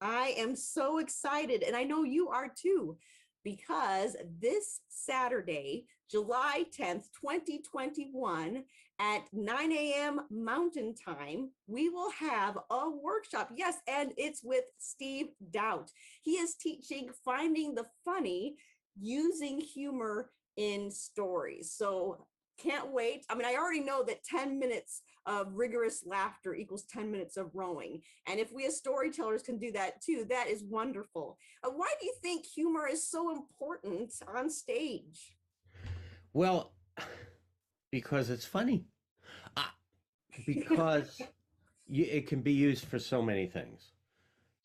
I am so excited, and I know you are too, because this Saturday, July 10th, 2021, at 9 a.m. Mountain Time, we will have a workshop. Yes, and it's with Steve Daut. He is teaching Finding the Funny using humor in stories. So can't wait. I mean, I already know that 10 minutes of rigorous laughter equals 10 minutes of rowing. And if we as storytellers can do that too, that is wonderful. Why do you think humor is so important on stage? Well, because it's funny. Uh, because it can be used for so many things.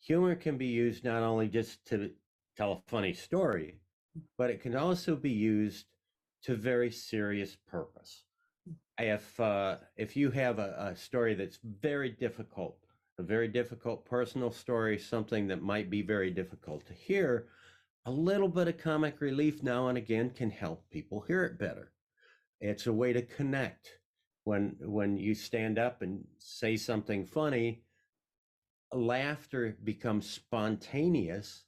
Humor can be used not only just to tell a funny story, but it can also be used to very serious purpose. If you have a story that's very difficult, a very difficult personal story, something that might be very difficult to hear, a little bit of comic relief now and again can help people hear it better. It's a way to connect. When you stand up and say something funny, laughter becomes spontaneous,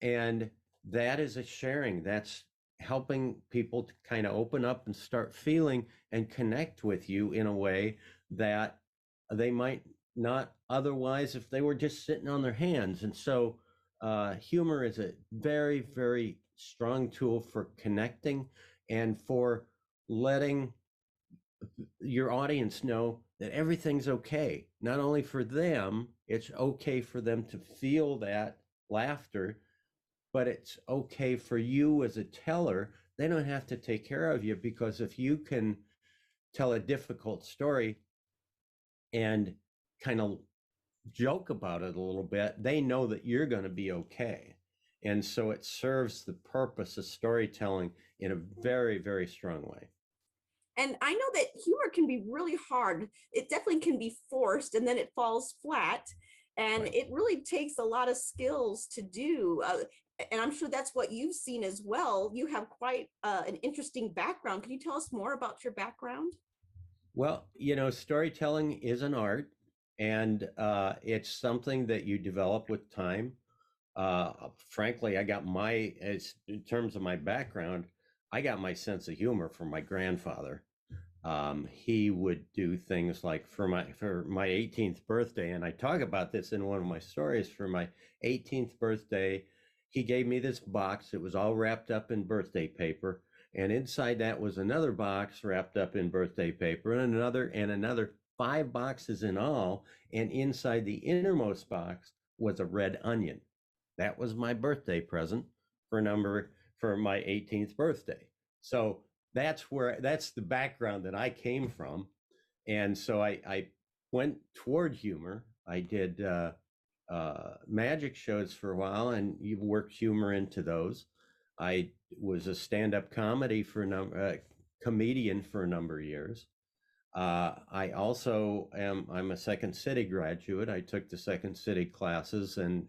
and that is a sharing. That's helping people to kind of open up and start feeling and connect with you in a way that they might not otherwise if they were just sitting on their hands. And so humor is a very, very strong tool for connecting and for letting your audience know that everything's okay. Not only for them, it's okay for them to feel that laughter, but it's okay for you as a teller. They don't have to take care of you, because if you can tell a difficult story and kind of joke about it a little bit, they know that you're going to be okay. And so it serves the purpose of storytelling in a very, very strong way. And I know that humor can be really hard. It definitely can be forced and then it falls flat. And Right. it really takes a lot of skills to do. And I'm sure that's what you've seen as well. You have quite an interesting background. Can you tell us more about your background? Well, storytelling is an art, and it's something that you develop with time. Frankly, as in terms of my background, I got my sense of humor from my grandfather. He would do things like for my 18th birthday, and I talk about this in one of my stories. For my 18th birthday, he gave me this box. It was all wrapped up in birthday paper, and inside that was another box wrapped up in birthday paper, and another five boxes in all. And inside the innermost box was a red onion. That was my birthday present for my 18th birthday. So that's the background that I came from. And so I went toward humor. I did magic shows for a while, and you worked humor into those. I was a stand-up comedian for a number of years. I also I'm a Second City graduate. I took the Second City classes, and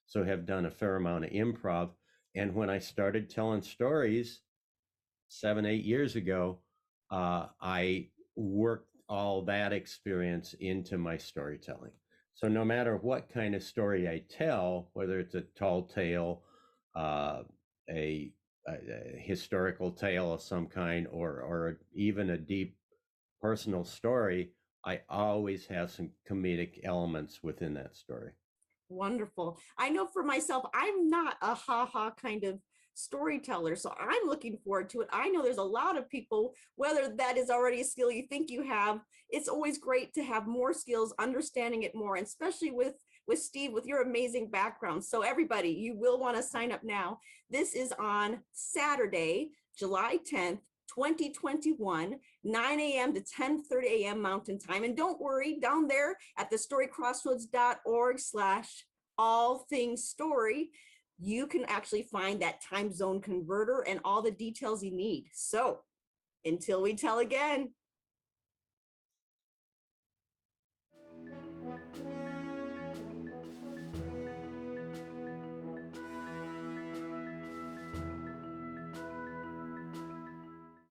so have done a fair amount of improv. And when I started telling stories 7, 8 years ago, I worked all that experience into my storytelling. So no matter what kind of story I tell, whether it's a tall tale, uh, a, a historical tale of some kind, or even a deep personal story, I always have some comedic elements within that story. Wonderful. I know for myself, I'm not a ha ha kind of storyteller, so I'm looking forward to it. I know there's a lot of people, whether that is already a skill you think you have, it's always great to have more skills, understanding it more, and especially with Steve, with your amazing background. So everybody, you will want to sign up now. This is on Saturday, July 10th, 2021, 9 a.m. to 10:30 a.m. Mountain Time. And don't worry, down there at the storycrossroads.org/all things story, you can actually find that time zone converter and all the details you need. So until we tell again,